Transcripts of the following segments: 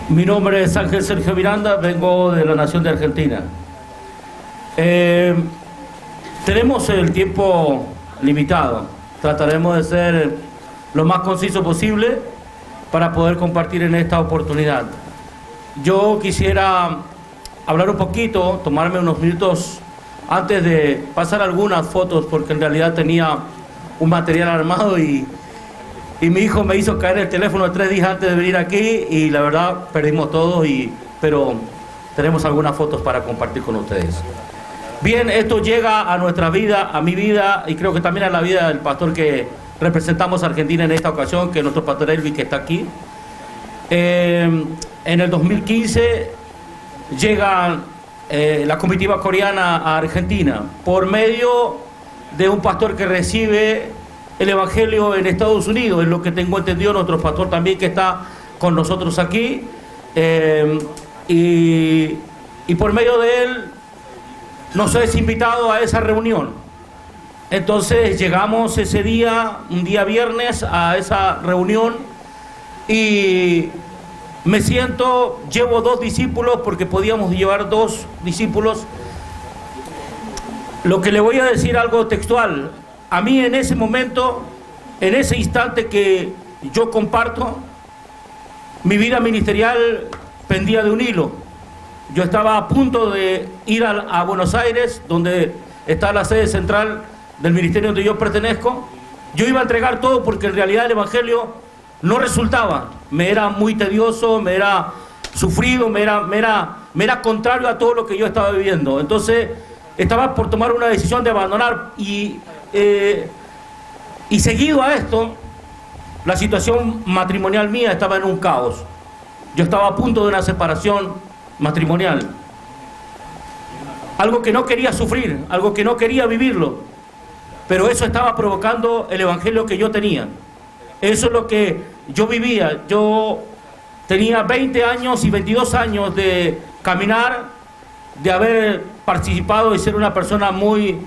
Mi nombre es Ángel Sergio Miranda, vengo de la nación de Argentina. Tenemos el tiempo limitado, trataremos de ser lo más conciso posible para poder compartir en esta oportunidad. Yo quisiera hablar un poquito, tomarme unos minutos antes de pasar algunas fotos, porque en realidad tenía un material armado y mi hijo me hizo caer el teléfono 3 días antes de venir aquí y la verdad perdimos todo, pero tenemos algunas fotos para compartir con ustedes. Bien, esto llega a nuestra vida, a mi vida y creo que también a la vida del pastor que representamos a Argentina en esta ocasión, que es nuestro pastor Elvis, que está aquí. En el 2015 llega la comitiva coreana a Argentina por medio de un pastor que recibe el evangelio en Estados Unidos, es lo que tengo entendido, nuestro pastor también que está con nosotros aquí, y por medio de él nos es invitado a esa reunión. Entonces llegamos ese día, un día viernes, a esa reunión y me siento, llevo 2 discípulos porque podíamos llevar 2 discípulos. Lo que le voy a decir algo textual. A mí en ese momento, en ese instante que yo comparto, mi vida ministerial pendía de un hilo. Yo estaba a punto de ir a Buenos Aires, donde está la sede central del ministerio donde yo pertenezco. Yo iba a entregar todo porque en realidad el evangelio no resultaba. Me era muy tedioso, me era sufrido, me era contrario a todo lo que yo estaba viviendo. Entonces estaba por tomar una decisión de abandonar y seguido a esto, la situación matrimonial mía estaba en un caos. Yo estaba a punto de una separación matrimonial. Algo que no quería sufrir, algo que no quería vivirlo. Pero eso estaba provocando el evangelio que yo tenía. Eso es lo que yo vivía. Yo tenía 20 años y 22 años de caminar, de haber participado y ser una persona muy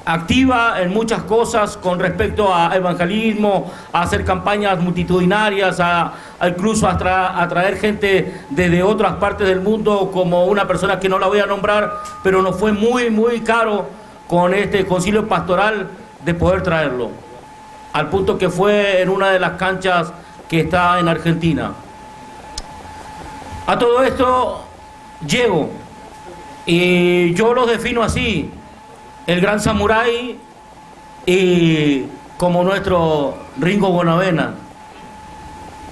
activa en muchas cosas con respecto a evangelismo, a hacer campañas multitudinarias, a incluso a traer gente desde otras partes del mundo, como una persona que no la voy a nombrar, pero nos fue muy, muy caro con este concilio pastoral de poder traerlo, al punto que fue en una de las canchas que está en Argentina. A todo esto llego y yo los defino así: el gran samurái y como nuestro Ringo Bonavena.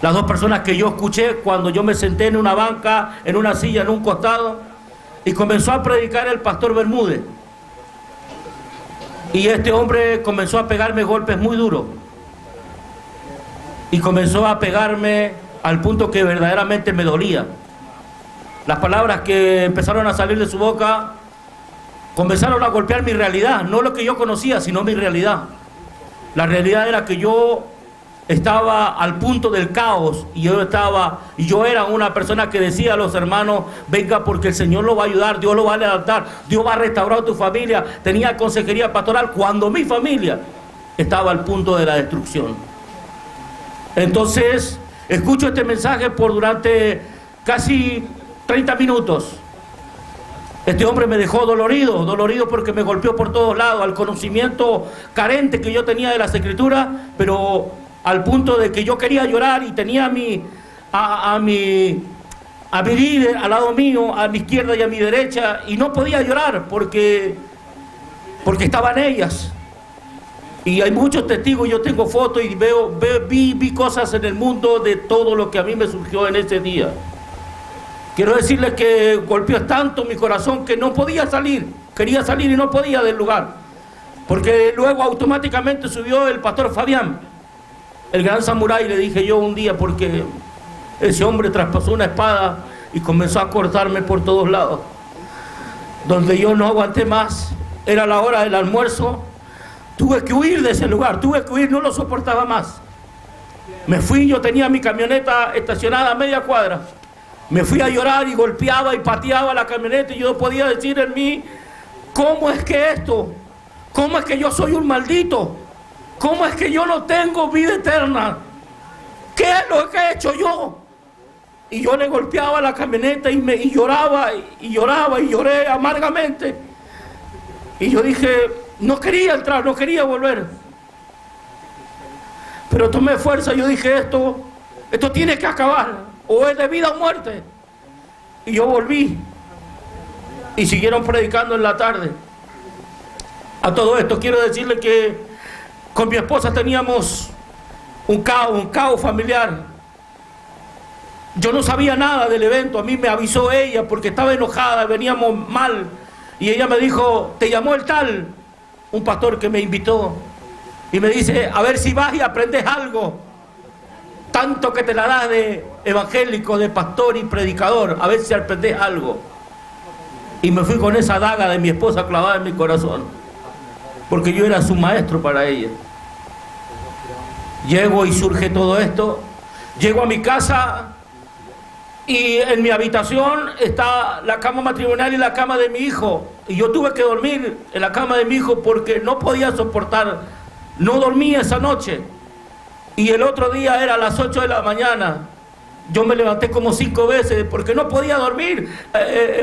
Las 2 personas que yo escuché cuando yo me senté en una banca, en una silla, en un costado, y comenzó a predicar el pastor Bermúdez. Y este hombre comenzó a pegarme golpes muy duros. Y comenzó a pegarme al punto que verdaderamente me dolía. Las palabras que empezaron a salir de su boca comenzaron a golpear mi realidad, no lo que yo conocía, sino mi realidad. La realidad era que yo estaba al punto del caos y yo era una persona que decía a los hermanos: venga, porque el Señor lo va a ayudar, Dios lo va a levantar, Dios va a restaurar tu familia. Tenía consejería pastoral cuando mi familia estaba al punto de la destrucción. Entonces escucho este mensaje durante casi 30 minutos. Este hombre me dejó dolorido porque me golpeó por todos lados, al conocimiento carente que yo tenía de las Escrituras, pero al punto de que yo quería llorar y tenía a mi líder al lado mío, a mi izquierda y a mi derecha, y no podía llorar porque estaban ellas. Y hay muchos testigos, yo tengo fotos y vi cosas en el mundo de todo lo que a mí me surgió en ese día. Quiero decirles que golpeó tanto mi corazón que no podía salir. Quería salir y no podía del lugar. Porque luego automáticamente subió el pastor Fabián, el gran samurái, le dije yo un día, porque ese hombre traspasó una espada y comenzó a cortarme por todos lados. Donde yo no aguanté más, era la hora del almuerzo, tuve que huir de ese lugar, no lo soportaba más. Me fui, yo tenía mi camioneta estacionada a media cuadra. Me fui a llorar y golpeaba y pateaba la camioneta y yo podía decir en mí: ¿cómo es que esto? ¿Cómo es que yo soy un maldito? ¿Cómo es que yo no tengo vida eterna? ¿Qué es lo que he hecho yo? y yo le golpeaba la camioneta y lloraba y lloraba y lloré amargamente. Y yo dije, no quería entrar, no quería volver. Pero tomé fuerza, yo dije, esto tiene que acabar, o es de vida o muerte. Y yo volví y siguieron predicando en la tarde. A todo esto quiero decirle que con mi esposa teníamos un caos familiar. Yo no sabía nada del evento, a mí me avisó ella porque estaba enojada, veníamos mal. Y ella me dijo, te llamó el tal, un pastor que me invitó. Y me dice, a ver si vas y aprendes algo. Tanto que te la das de evangélico, de pastor y predicador, a ver si aprendes algo. Y me fui con esa daga de mi esposa clavada en mi corazón, porque yo era su maestro para ella. Llego y surge todo esto. Llego a mi casa y en mi habitación está la cama matrimonial y la cama de mi hijo. Y yo tuve que dormir en la cama de mi hijo porque no podía soportar. No dormí esa noche. Y el otro día era a las 8 de la mañana. Yo me levanté como 5 veces porque no podía dormir.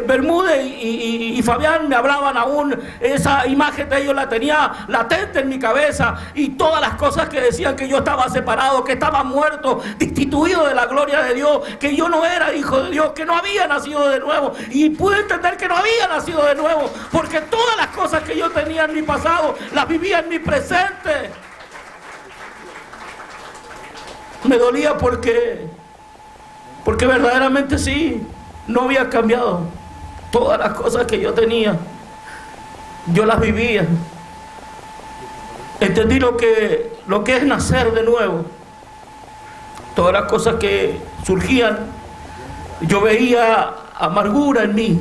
Bermúdez y Fabián me hablaban aún. Esa imagen de ellos la tenía latente en mi cabeza. Y todas las cosas que decían que yo estaba separado, que estaba muerto, destituido de la gloria de Dios, que yo no era hijo de Dios, que no había nacido de nuevo. Y pude entender que no había nacido de nuevo, porque todas las cosas que yo tenía en mi pasado las vivía en mi presente. Me dolía porque verdaderamente sí, no había cambiado. Todas las cosas que yo tenía, yo las vivía. Entendí lo que es nacer de nuevo. Todas las cosas que surgían, yo veía amargura en mí.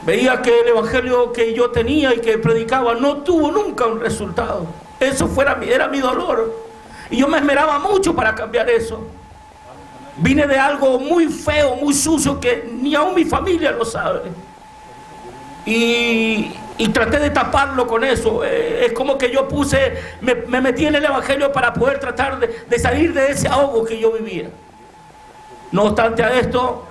Veía que el evangelio que yo tenía y que predicaba no tuvo nunca un resultado. Eso era mi dolor. Y yo me esmeraba mucho para cambiar eso. Vine de algo muy feo, muy sucio, que ni aún mi familia lo sabe. Y traté de taparlo con eso. Es como que yo me metí en el evangelio para poder tratar de salir de ese ahogo que yo vivía. No obstante a esto,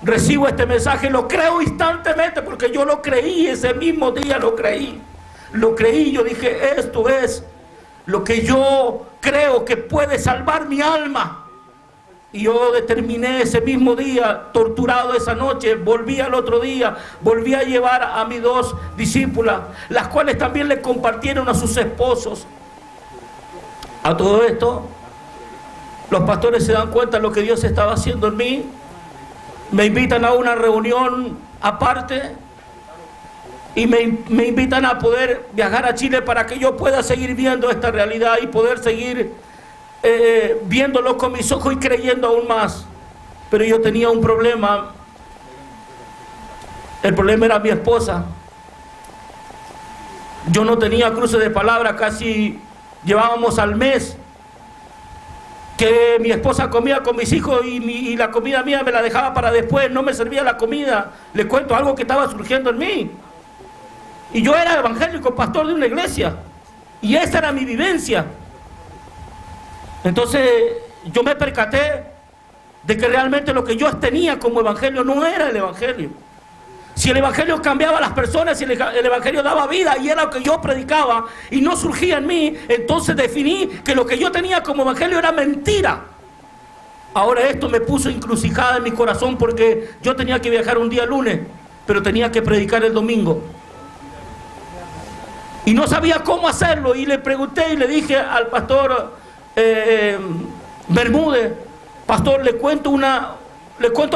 recibo este mensaje, lo creo instantemente, porque yo lo creí ese mismo día, lo creí, yo dije, esto es lo que yo creo que puede salvar mi alma. Y yo determiné ese mismo día, torturado esa noche, volví al otro día, volví a llevar a mis 2 discípulas, las cuales también le compartieron a sus esposos. A todo esto, los pastores se dan cuenta de lo que Dios estaba haciendo en mí, me invitan a una reunión aparte y me invitan a poder viajar a Chile para que yo pueda seguir viendo esta realidad y poder seguir viéndolo con mis ojos y creyendo aún más. Pero yo tenía un problema. El problema era mi esposa. Yo no tenía cruce de palabra, casi llevábamos al mes que mi esposa comía con mis hijos y la comida mía me la dejaba para después, no me servía la comida. Le cuento algo que estaba surgiendo en mí. Y yo era evangélico, pastor de una iglesia, y esa era mi vivencia. Entonces yo me percaté de que realmente lo que yo tenía como evangelio no era el evangelio. Si el evangelio cambiaba a las personas, si el evangelio daba vida y era lo que yo predicaba y no surgía en mí, entonces definí que lo que yo tenía como evangelio era mentira. Ahora esto me puso encrucijada en mi corazón porque yo tenía que viajar un día lunes, pero tenía que predicar el domingo. Y no sabía cómo hacerlo y le pregunté y le dije al pastor Bermúdez, pastor, le cuento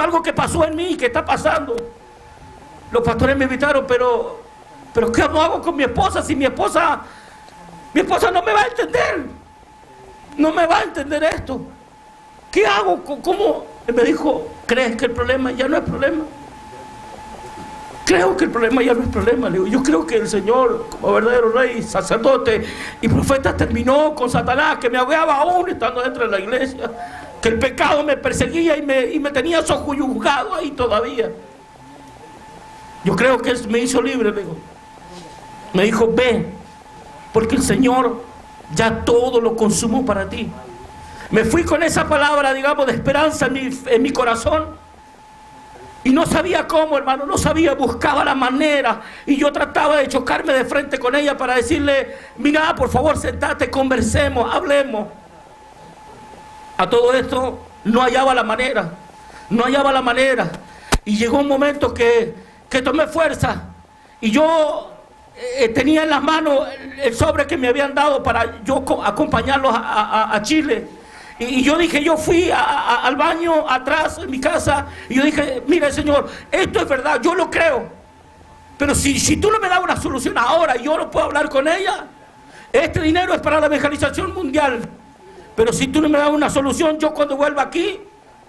algo que pasó en mí, que está pasando. Los pastores me invitaron, pero ¿qué hago con mi esposa? Si mi esposa no me va a entender, no me va a entender esto. ¿Qué hago? ¿Cómo? Él me dijo, ¿crees que el problema ya no es problema? Creo que el problema ya no es problema. Le digo, yo creo que el Señor, como verdadero rey, sacerdote y profeta, terminó con Satanás, que me ahogaba aún estando dentro de la iglesia, que el pecado me perseguía y me tenía sojuzgado ahí todavía. Yo creo que Él me hizo libre, le digo. Me dijo, ve, porque el Señor ya todo lo consumó para ti. Me fui con esa palabra, digamos, de esperanza en mi corazón. Y no sabía cómo, hermano, no sabía, buscaba la manera. Y yo trataba de chocarme de frente con ella para decirle, mira, por favor, sentate, conversemos, hablemos. A todo esto no hallaba la manera, no hallaba la manera. Y llegó un momento que tomé fuerza. Y yo tenía en las manos el sobre que me habían dado para yo acompañarlos a Chile. Y yo dije, yo fui al baño atrás en mi casa y yo dije, mire Señor, esto es verdad, yo lo creo. Pero si tú no me das una solución ahora y yo no puedo hablar con ella, este dinero es para la evangelización mundial. Pero si tú no me das una solución, yo cuando vuelva aquí,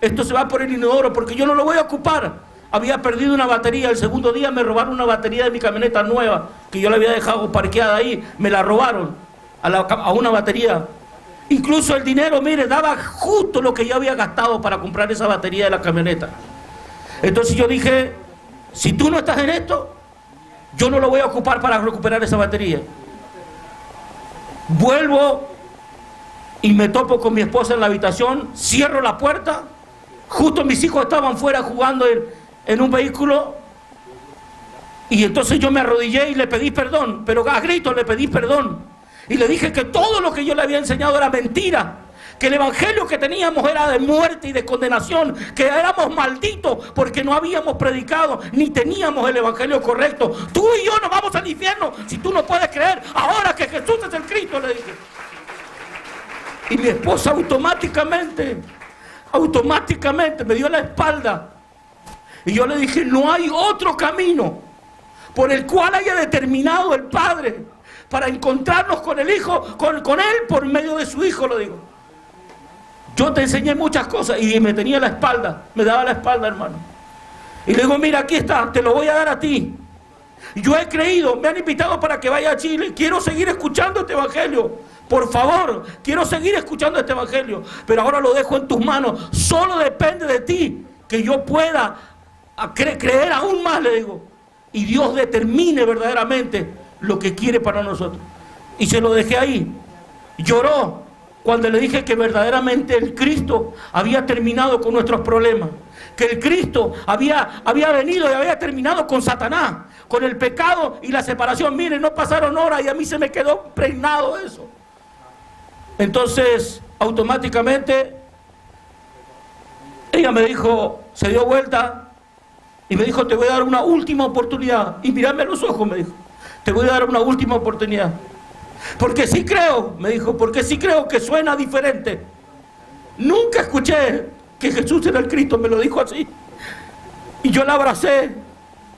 esto se va por el inodoro porque yo no lo voy a ocupar. Había perdido una batería, el segundo día me robaron una batería de mi camioneta nueva, que yo la había dejado parqueada ahí, me la robaron a una batería. Incluso el dinero, mire, daba justo lo que yo había gastado para comprar esa batería de la camioneta. Entonces yo dije, si tú no estás en esto, yo no lo voy a ocupar para recuperar esa batería. Vuelvo y me topo con mi esposa en la habitación, cierro la puerta, justo mis hijos estaban fuera jugando en un vehículo, y entonces yo me arrodillé y le pedí perdón, pero a gritos le pedí perdón. Y le dije que todo lo que yo le había enseñado era mentira, que el evangelio que teníamos era de muerte y de condenación, que éramos malditos porque no habíamos predicado ni teníamos el evangelio correcto. Tú y yo nos vamos al infierno si tú no puedes creer ahora que Jesús es el Cristo, le dije. Y mi esposa automáticamente me dio la espalda. Y yo le dije, no hay otro camino por el cual haya determinado el Padre para encontrarnos con el Hijo, con Él por medio de su Hijo, lo digo. Yo te enseñé muchas cosas y me tenía la espalda, me daba la espalda, hermano. Y le digo, mira, aquí está, te lo voy a dar a ti. Yo he creído, me han invitado para que vaya a Chile, quiero seguir escuchando este evangelio. Por favor, quiero seguir escuchando este evangelio, pero ahora lo dejo en tus manos. Solo depende de ti que yo pueda creer aún más, le digo. Y Dios determine verdaderamente lo que quiere para nosotros. Y se lo dejé ahí. Lloró cuando le dije que verdaderamente el Cristo había terminado con nuestros problemas, que el Cristo había venido y había terminado con Satanás, con el pecado y la separación. Miren, no pasaron horas y a mí se me quedó impregnado eso. Entonces automáticamente ella me dijo, se dio vuelta y me dijo, te voy a dar una última oportunidad. Y mirarme a los ojos, me dijo, te voy a dar una última oportunidad. Porque sí creo, me dijo, porque sí creo que suena diferente. Nunca escuché que Jesús era el Cristo, me lo dijo así. Y yo la abracé.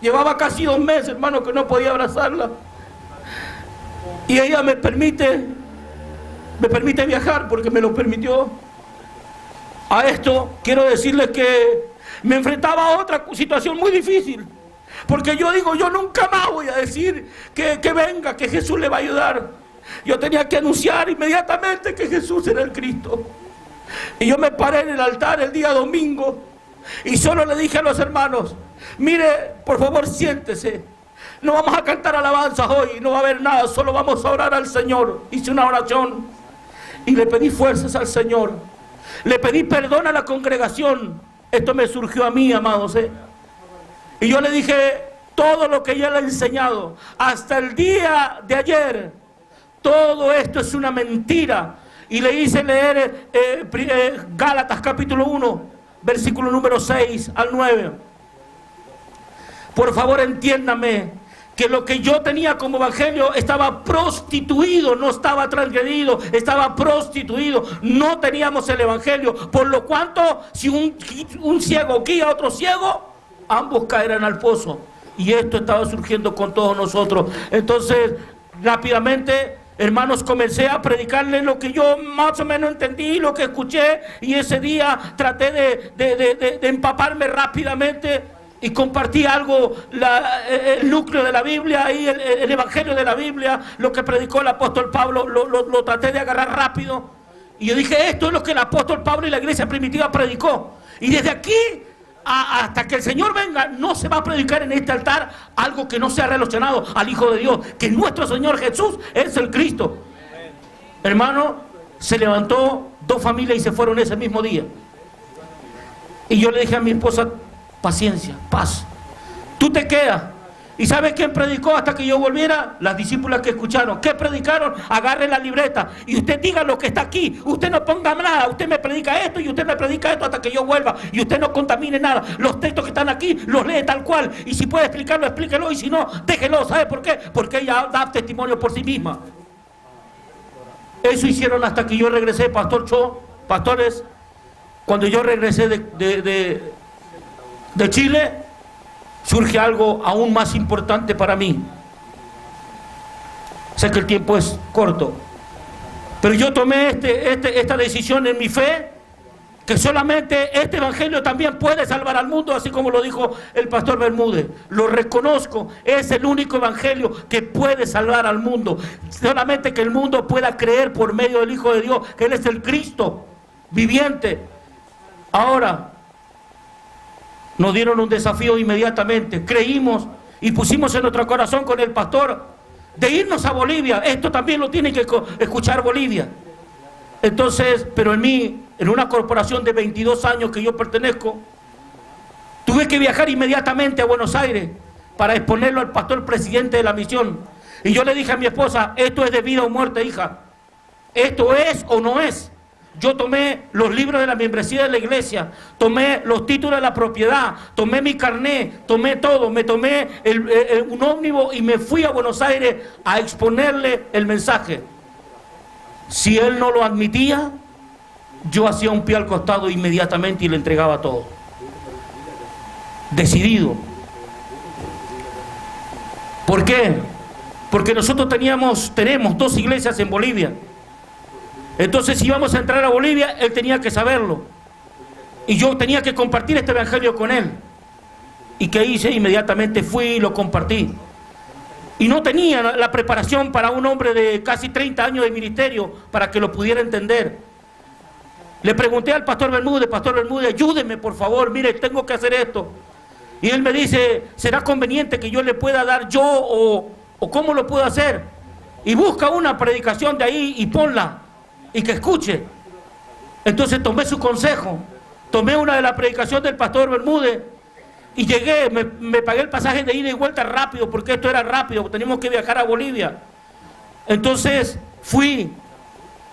Llevaba casi 2 meses, hermano, que no podía abrazarla. Y ella me permite viajar porque me lo permitió. A esto quiero decirles que me enfrentaba a otra situación muy difícil. Porque yo digo, yo nunca más voy a decir que venga, que Jesús le va a ayudar. Yo tenía que anunciar inmediatamente que Jesús era el Cristo. Y yo me paré en el altar el día domingo y solo le dije a los hermanos, mire, por favor siéntese. No vamos a cantar alabanzas hoy, no va a haber nada, solo vamos a orar al Señor. Hice una oración y le pedí fuerzas al Señor. Le pedí perdón a la congregación. Esto me surgió a mí, amados, Y yo le dije, todo lo que ella le ha enseñado, hasta el día de ayer, todo esto es una mentira. Y le hice leer Gálatas capítulo 1, versículo número 6 al 9. Por favor, entiéndame que lo que yo tenía como evangelio estaba prostituido, no estaba transgredido, estaba prostituido. No teníamos el evangelio. Por lo cuanto, si un ciego guía a otro ciego, ambos caerán al pozo. Y esto estaba surgiendo con todos nosotros. Entonces, rápidamente, hermanos, comencé a predicarles lo que yo más o menos entendí, lo que escuché. Y ese día traté de empaparme rápidamente y compartí algo, el núcleo de la Biblia, y el evangelio de la Biblia, lo que predicó el apóstol Pablo, lo traté de agarrar rápido. Y yo dije, esto es lo que el apóstol Pablo y la iglesia primitiva predicó. Y desde aquí hasta que el Señor venga, no se va a predicar en este altar algo que no sea relacionado al Hijo de Dios, que nuestro Señor Jesús es el Cristo. Hermano, se levantó 2 familias y se fueron ese mismo día. Y yo le dije a mi esposa, paciencia, paz, tú te quedas. ¿Y sabes quién predicó hasta que yo volviera? Las discípulas que escucharon. ¿Qué predicaron? Agarren la libreta y usted diga lo que está aquí. Usted no ponga nada. Usted me predica esto y usted me predica esto hasta que yo vuelva. Y usted no contamine nada. Los textos que están aquí los lee tal cual. Y si puede explicarlo, explíquelo. Y si no, déjelo. ¿Sabe por qué? Porque ella da testimonio por sí misma. Eso hicieron hasta que yo regresé, Pastor Cho, pastores. Cuando yo regresé de Chile, surge algo aún más importante para mí. Sé que el tiempo es corto, pero yo tomé esta decisión en mi fe, que solamente este evangelio también puede salvar al mundo, así como lo dijo el pastor Bermúdez. Lo reconozco, es el único evangelio que puede salvar al mundo. Solamente que el mundo pueda creer por medio del Hijo de Dios, que Él es el Cristo viviente. Ahora, nos dieron un desafío inmediatamente. Creímos y pusimos en nuestro corazón con el pastor de irnos a Bolivia. Esto también lo tiene que escuchar Bolivia. Entonces, pero en una corporación de 22 años que yo pertenezco, tuve que viajar inmediatamente a Buenos Aires para exponerlo al pastor presidente de la misión. Y yo le dije a mi esposa, esto es de vida o muerte, hija. Esto es o no es. Yo tomé los libros de la membresía de la iglesia, tomé los títulos de la propiedad, tomé mi carnet, tomé todo, me tomé un ómnibus y me fui a Buenos Aires a exponerle el mensaje. Si él no lo admitía, yo hacía un pie al costado inmediatamente y le entregaba todo. Decidido. ¿Por qué? Porque nosotros tenemos 2 iglesias en Bolivia. Entonces, si íbamos a entrar a Bolivia, él tenía que saberlo. Y yo tenía que compartir este evangelio con él. ¿Y qué hice? Inmediatamente fui y lo compartí. Y no tenía la preparación para un hombre de casi 30 años de ministerio para que lo pudiera entender. Le pregunté al pastor Bermúdez, ayúdeme por favor, mire, tengo que hacer esto. Y él me dice, ¿será conveniente que yo le pueda dar yo o cómo lo puedo hacer? Y busca una predicación de ahí y ponla. Y que escuche. Entonces tomé su consejo, tomé una de las predicaciones del pastor Bermúdez y llegué, me pagué el pasaje de ida y vuelta rápido, porque esto era rápido, teníamos que viajar a Bolivia. Entonces fui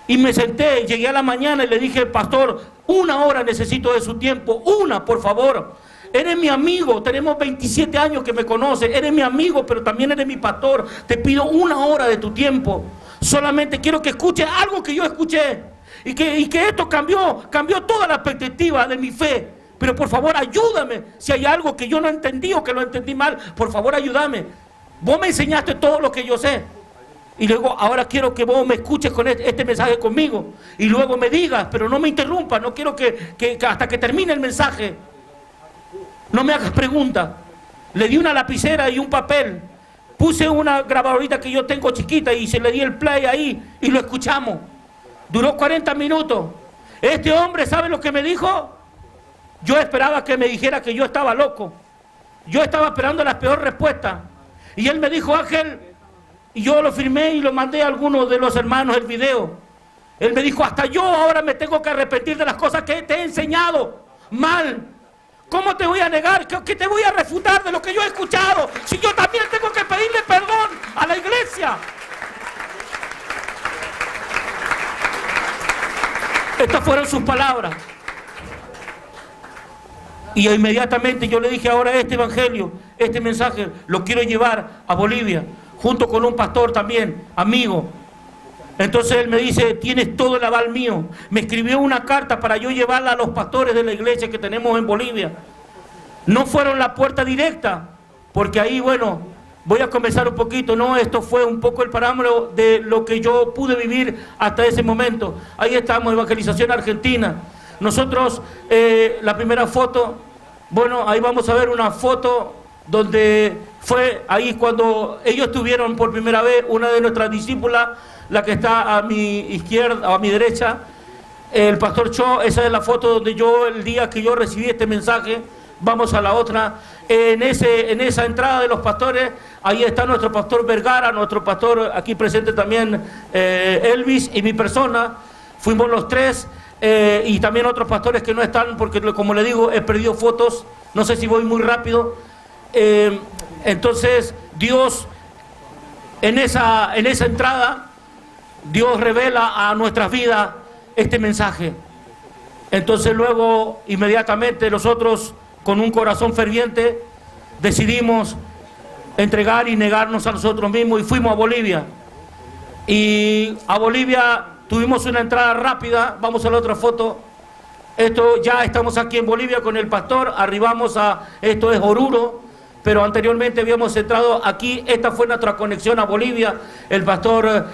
y me senté, llegué a la mañana y le dije, pastor, 1 hora necesito de su tiempo, por favor. Eres mi amigo, tenemos 27 años que me conoces, eres mi amigo, pero también eres mi pastor. Te pido 1 hora de tu tiempo. Solamente quiero que escuches algo que yo escuché y que esto cambió toda la perspectiva de mi fe. Pero por favor ayúdame, si hay algo que yo no entendí o que lo entendí mal, por favor ayúdame. Vos me enseñaste todo lo que yo sé. Y luego ahora quiero que vos me escuches con este mensaje conmigo. Y luego me digas, pero no me interrumpas, no quiero que hasta que termine el mensaje no me hagas preguntas. Le di una lapicera y un papel. Puse una grabadorita que yo tengo chiquita y se le di el play ahí y lo escuchamos. Duró 40 minutos. Este hombre, ¿sabe lo que me dijo? Yo esperaba que me dijera que yo estaba loco. Yo estaba esperando las peores respuestas. Y él me dijo, Ángel, y yo lo firmé y lo mandé a algunos de los hermanos el video. Él me dijo, hasta yo ahora me tengo que arrepentir de las cosas que te he enseñado mal. ¿Cómo te voy a negar? ¿Qué te voy a refutar de lo que yo he escuchado? Si yo también tengo que pedirle perdón a la iglesia. Estas fueron sus palabras. Y inmediatamente yo le dije, ahora este evangelio, este mensaje, lo quiero llevar a Bolivia, junto con un pastor también, amigo. Entonces él me dice, tienes todo el aval mío. Me escribió una carta para yo llevarla a los pastores de la iglesia que tenemos en Bolivia. No fueron la puerta directa, porque ahí, bueno, voy a comenzar un poquito. No, esto fue un poco el parámetro de lo que yo pude vivir hasta ese momento. Ahí estamos, Evangelización Argentina. Nosotros, la primera foto, bueno, ahí vamos a ver una foto donde fue ahí cuando ellos tuvieron por primera vez una de nuestras discípulas, la que está a mi izquierda o a mi derecha, el pastor Cho. Esa es la foto donde yo, el día que yo recibí este mensaje. Vamos a la otra. En esa entrada de los pastores, ahí está nuestro pastor Vergara, nuestro pastor aquí presente también, Elvis, y mi persona. Fuimos los 3. y también otros pastores que no están, porque como le digo, he perdido fotos, no sé si voy muy rápido. Entonces Dios en esa entrada, Dios revela a nuestras vidas este mensaje. Entonces luego inmediatamente nosotros con un corazón ferviente decidimos entregar y negarnos a nosotros mismos y fuimos a Bolivia. Y a Bolivia tuvimos una entrada rápida. Vamos a la otra foto. Esto ya estamos aquí en Bolivia con el pastor, arribamos esto es Oruro, pero anteriormente habíamos entrado aquí. Esta fue nuestra conexión a Bolivia. El pastor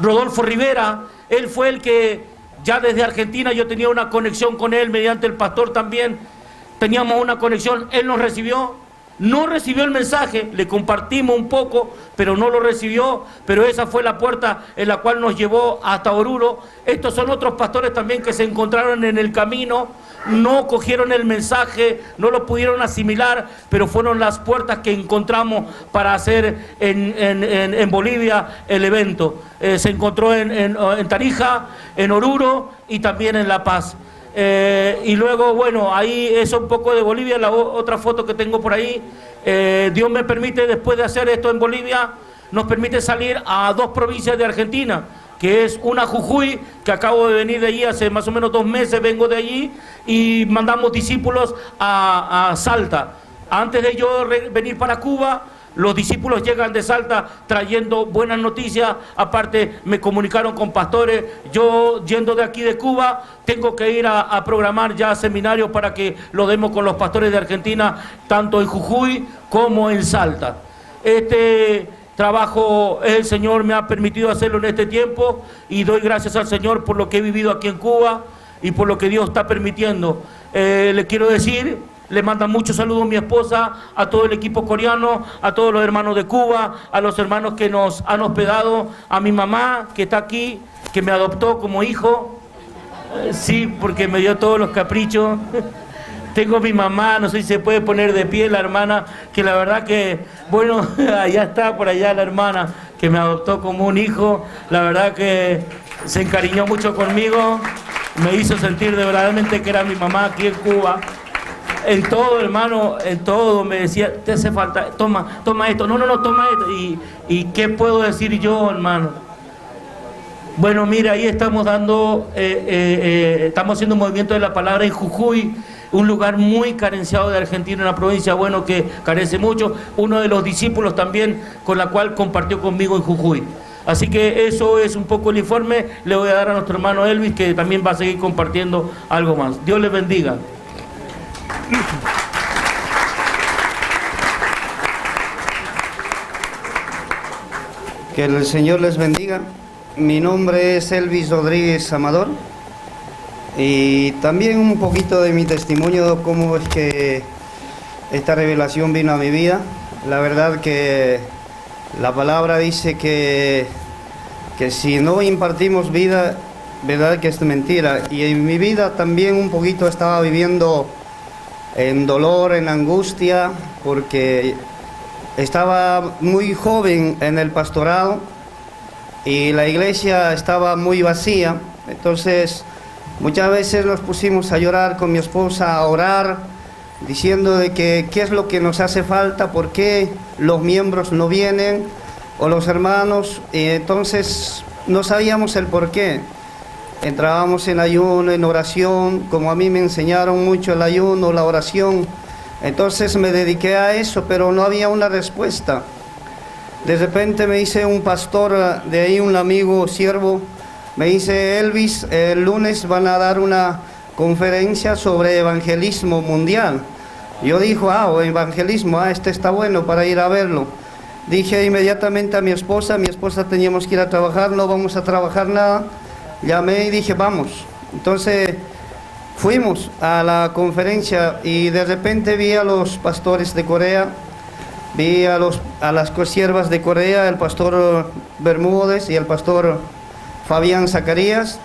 Rodolfo Rivera, él fue el que ya desde Argentina yo tenía una conexión con él, mediante el pastor también teníamos una conexión. Él nos recibió, no recibió el mensaje, le compartimos un poco, pero no lo recibió, pero esa fue la puerta en la cual nos llevó hasta Oruro. Estos son otros pastores también que se encontraron en el camino, no cogieron el mensaje, no lo pudieron asimilar, pero fueron las puertas que encontramos para hacer en Bolivia el evento. Se encontró en Tarija, en Oruro y también en La Paz. Y luego, bueno, ahí es un poco de Bolivia. La otra foto que tengo por ahí, Dios me permite, después de hacer esto en Bolivia, nos permite salir a 2 provincias de Argentina, que es una Jujuy, que acabo de venir de allí hace más o menos 2 meses, vengo de allí, y mandamos discípulos a Salta. Antes de yo venir para Cuba, los discípulos llegan de Salta trayendo buenas noticias. Aparte me comunicaron con pastores. Yo, yendo de aquí de Cuba, tengo que ir a programar ya seminarios para que lo demos con los pastores de Argentina, tanto en Jujuy como en Salta. Este trabajo el Señor me ha permitido hacerlo en este tiempo, y doy gracias al Señor por lo que he vivido aquí en Cuba y por lo que Dios está permitiendo. Le quiero decir, le manda muchos saludos a mi esposa, a todo el equipo coreano, a todos los hermanos de Cuba, a los hermanos que nos han hospedado, a mi mamá que está aquí, que me adoptó como hijo, sí, porque me dio todos los caprichos. Tengo a mi mamá, no sé si se puede poner de pie la hermana, que la verdad que, bueno, allá está, por allá la hermana, que me adoptó como un hijo. La verdad que se encariñó mucho conmigo, me hizo sentir de verdaderamente que era mi mamá aquí en Cuba. En todo, hermano, en todo me decía, te hace falta, toma esto, no, toma esto. ¿Y qué puedo decir yo, hermano? Bueno, mira, ahí estamos dando, estamos haciendo un movimiento de la palabra en Jujuy, un lugar muy carenciado de Argentina, una provincia, bueno, que carece mucho. Uno de los discípulos también con la cual compartió conmigo en Jujuy. Así que eso es un poco el informe. Le voy a dar a nuestro hermano Elvis, que también va a seguir compartiendo algo más. Dios les bendiga. Que el Señor les bendiga. Mi nombre es Elvis Rodríguez Amador, y también un poquito de mi testimonio, cómo es que esta revelación vino a mi vida. La verdad que la palabra dice que si no impartimos vida, verdad que es mentira. Y en mi vida también un poquito estaba viviendo en dolor, en angustia, porque estaba muy joven en el pastorado y la iglesia estaba muy vacía. Entonces muchas veces nos pusimos a llorar con mi esposa, a orar, diciendo de que qué es lo que nos hace falta, por qué los miembros no vienen, o los hermanos, y entonces no sabíamos el por qué. Entrábamos en ayuno, en oración, como a mí me enseñaron mucho el ayuno, la oración. Entonces me dediqué a eso, pero no había una respuesta. De repente me dice un pastor de ahí, un amigo, siervo, me dice: Elvis, el lunes van a dar una conferencia sobre evangelismo mundial. Yo dije, evangelismo, este está bueno para ir a verlo. Dije inmediatamente a mi esposa teníamos que ir a trabajar, no vamos a trabajar nada. Llamé y dije, vamos. Entonces fuimos a la conferencia y de repente vi a los pastores de Corea, vi a las consiervas de Corea, el pastor Bermúdez y el pastor Fabián Zacarías,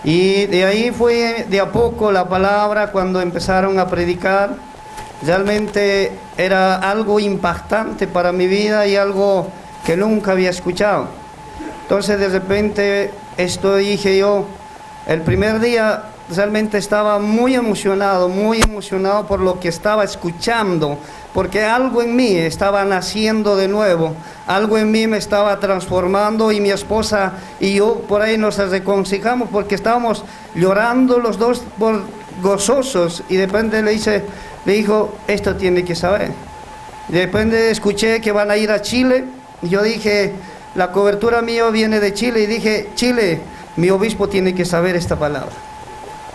y de ahí fue de a poco la palabra. Cuando empezaron a predicar, realmente era algo impactante para mi vida y algo que nunca había escuchado. Entonces de repente dije yo, El primer día realmente estaba muy emocionado por lo que estaba escuchando, porque algo en mí estaba naciendo de nuevo, algo en mí me estaba transformando, y mi esposa y yo por ahí nos reconciliamos porque estábamos llorando los dos gozosos, y de repente le dijo, esto tiene que saber. De repente escuché que van a ir a Chile, y yo dije, la cobertura mía viene de Chile, y dije, Chile, mi obispo tiene que saber esta palabra,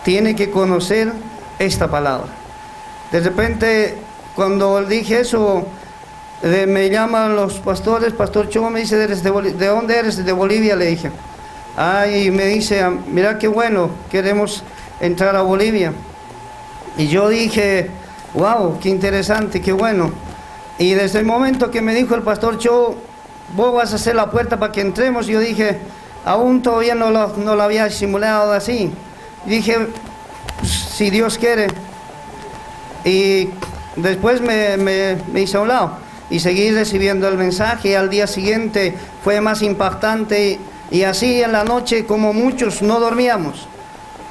tiene que conocer esta palabra. De repente, cuando dije eso, me llaman los pastores, Pastor Cho me dice, ¿de dónde eres? De Bolivia, le dije. Y me dice, mira qué bueno, queremos entrar a Bolivia. Y yo dije, wow, qué interesante, qué bueno. Y desde el momento que me dijo el Pastor Cho, vos vas a hacer la puerta para que entremos, yo dije, aún todavía no lo había simulado así. Dije, si Dios quiere. Y después me hice a un lado y seguí recibiendo el mensaje. Al día siguiente fue más impactante, y así en la noche, como muchos, no dormíamos.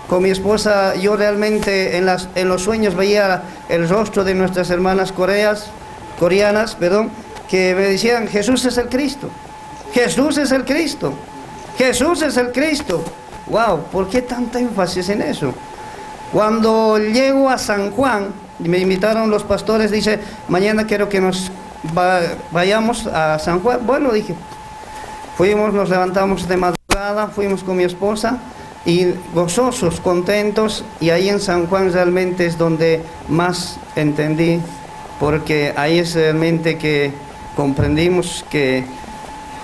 Con mi esposa, yo realmente en los sueños veía el rostro de nuestras hermanas coreanas, que me decían, Jesús es el Cristo, Jesús es el Cristo, Jesús es el Cristo. Wow, ¿por qué tanta énfasis en eso? Cuando llego a San Juan, me invitaron los pastores, dice, mañana quiero que nos vayamos a San Juan. Bueno, dije, fuimos, nos levantamos de madrugada, fuimos con mi esposa, y gozosos, contentos, y ahí en San Juan realmente es donde más entendí, porque ahí es realmente que comprendimos que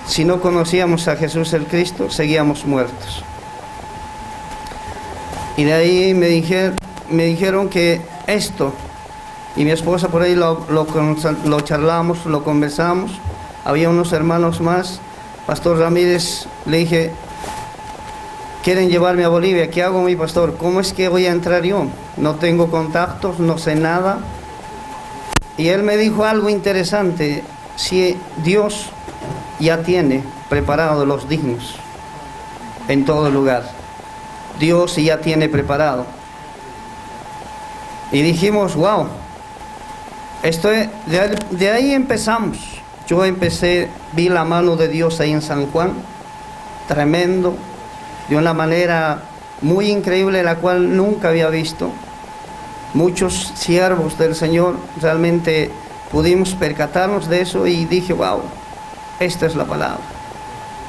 si no conocíamos a Jesús el Cristo, seguíamos muertos. Y de ahí me dijeron que esto, y mi esposa por ahí lo charlamos, lo conversamos, había unos hermanos más, Pastor Ramírez, le dije, quieren llevarme a Bolivia, ¿qué hago, mi pastor? ¿Cómo es que voy a entrar yo? No tengo contactos, no sé nada. Y él me dijo algo interesante, si Dios ya tiene preparados los dignos en todo lugar, Dios ya tiene preparado. Y dijimos, wow, de ahí empezamos. Yo vi la mano de Dios ahí en San Juan, tremendo, de una manera muy increíble, la cual nunca había visto. Muchos siervos del Señor, realmente pudimos percatarnos de eso, y dije, wow, esta es la palabra.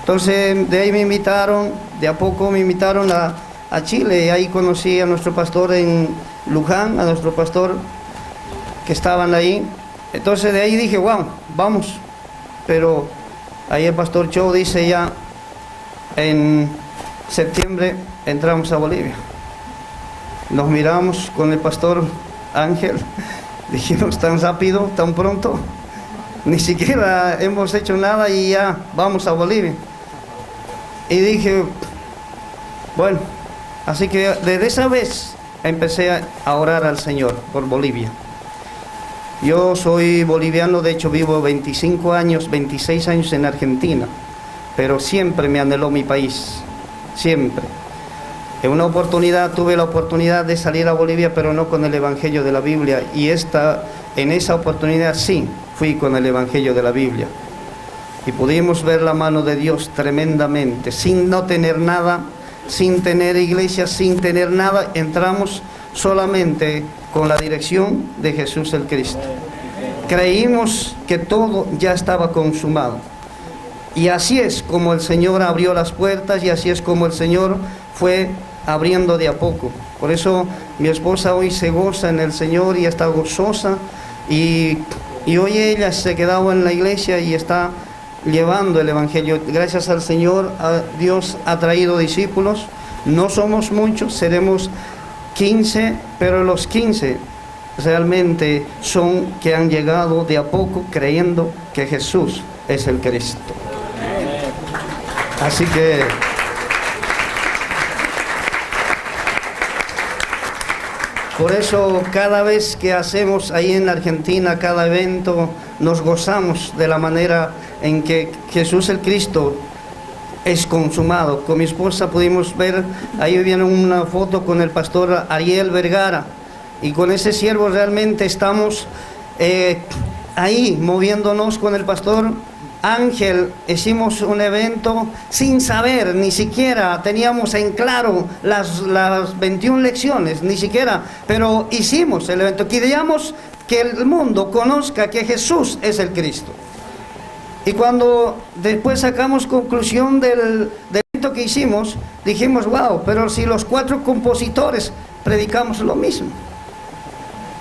Entonces de ahí me invitaron, de a poco me invitaron a Chile, y ahí conocí a nuestro pastor en Luján, a nuestro pastor que estaban ahí. Entonces de ahí dije, wow, vamos. Pero ahí el Pastor Cho dice, ya en septiembre entramos a Bolivia. Nos miramos con el Pastor Ángel, dijimos, tan rápido, tan pronto, ni siquiera hemos hecho nada y ya vamos a Bolivia. Y dije, bueno, así que desde esa vez empecé a orar al Señor por Bolivia. Yo soy boliviano, de hecho vivo 25 años, 26 años en Argentina, pero siempre me anheló mi país, siempre. En tuve la oportunidad de salir a Bolivia, pero no con el Evangelio de la Biblia, y en esa oportunidad sí, fui con el Evangelio de la Biblia. Y pudimos ver la mano de Dios tremendamente, sin no tener nada, sin tener iglesia, sin tener nada, entramos solamente con la dirección de Jesús el Cristo. Creímos que todo ya estaba consumado. Y así es como el Señor abrió las puertas, y así es como el Señor fue abriendo de a poco. Por eso mi esposa hoy se goza en el Señor y está gozosa, y hoy ella se quedaba en la iglesia y está llevando el Evangelio. Gracias al Señor, Dios ha traído discípulos. No somos muchos, seremos 15, pero los 15 realmente son que han llegado de a poco creyendo que Jesús es el Cristo. Así que por eso cada vez que hacemos ahí en Argentina cada evento, nos gozamos de la manera en que Jesús el Cristo es consumado. Con mi esposa pudimos ver, ahí viene una foto con el pastor Ariel Vergara, y con ese siervo realmente estamos ahí moviéndonos con el pastor Ángel. Hicimos un evento sin saber, ni siquiera teníamos en claro las 21 lecciones, ni siquiera, pero hicimos el evento. Queríamos que el mundo conozca que Jesús es el Cristo. Y cuando después sacamos conclusión del evento que hicimos, dijimos, wow, pero si los 4 compositores predicamos lo mismo,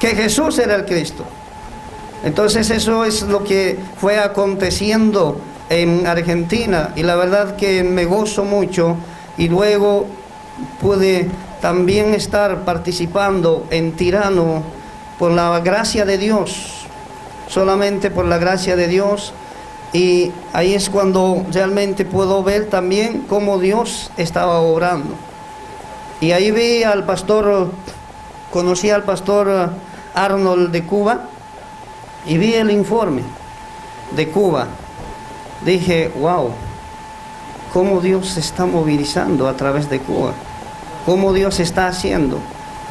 que Jesús era el Cristo. Entonces eso es lo que fue aconteciendo en Argentina, y la verdad que me gozo mucho, y luego pude también estar participando en Tirano por la gracia de Dios, solamente por la gracia de Dios, y ahí es cuando realmente puedo ver también cómo Dios estaba obrando. Y ahí vi al pastor, conocí al pastor Arnold de Cuba, y vi el informe de Cuba. Dije, wow, cómo Dios se está movilizando a través de Cuba, cómo Dios está haciendo.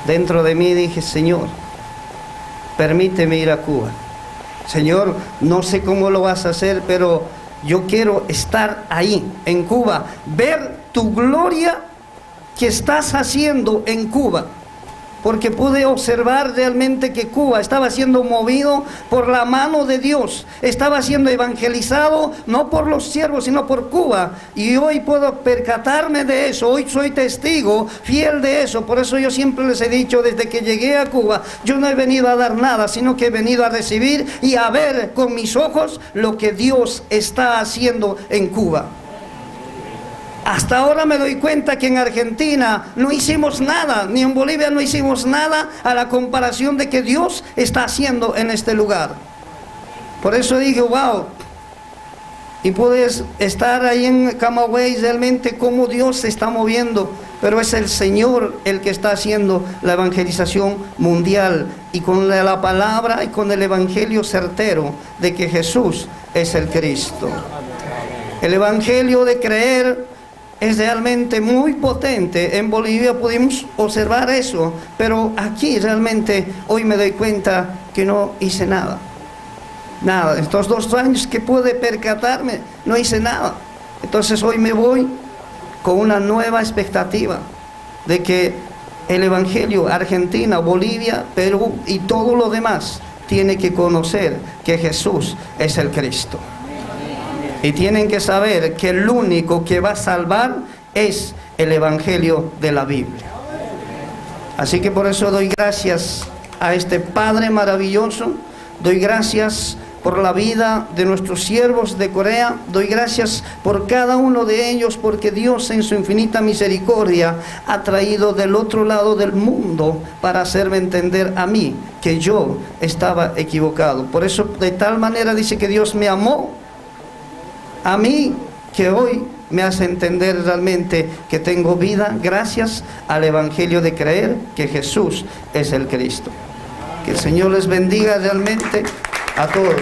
Dentro de mí dije, Señor, permíteme ir a Cuba. Señor, no sé cómo lo vas a hacer, pero yo quiero estar ahí, en Cuba, ver tu gloria que estás haciendo en Cuba. Porque pude observar realmente que Cuba estaba siendo movido por la mano de Dios, estaba siendo evangelizado no por los siervos, sino por Cuba. Y hoy puedo percatarme de eso, hoy soy testigo fiel de eso. Por eso yo siempre les he dicho, desde que llegué a Cuba, yo no he venido a dar nada, sino que he venido a recibir y a ver con mis ojos lo que Dios está haciendo en Cuba. Hasta ahora me doy cuenta que en Argentina no hicimos nada, ni en Bolivia no hicimos nada a la comparación de que Dios está haciendo en este lugar. Por eso dije, wow, y puedes estar ahí en Camagüey realmente cómo Dios se está moviendo, pero es el Señor el que está haciendo la evangelización mundial, y con la palabra y con el evangelio certero de que Jesús es el Cristo. El evangelio de creer es realmente muy potente. En Bolivia pudimos observar eso, pero aquí realmente hoy me doy cuenta que no hice nada. Nada, estos 2 años que pude percatarme, no hice nada. Entonces hoy me voy con una nueva expectativa de que el evangelio, Argentina, Bolivia, Perú y todo lo demás, tiene que conocer que Jesús es el Cristo. Y tienen que saber que el único que va a salvar es el evangelio de la Biblia. Así que por eso doy gracias a este Padre maravilloso, doy gracias por la vida de nuestros siervos de Corea, doy gracias por cada uno de ellos, porque Dios en su infinita misericordia ha traído del otro lado del mundo para hacerme entender a mí que yo estaba equivocado. Por eso de tal manera dice que Dios me amó a mí, que hoy me hace entender realmente que tengo vida gracias al evangelio de creer que Jesús es el Cristo. Que el Señor les bendiga realmente a todos.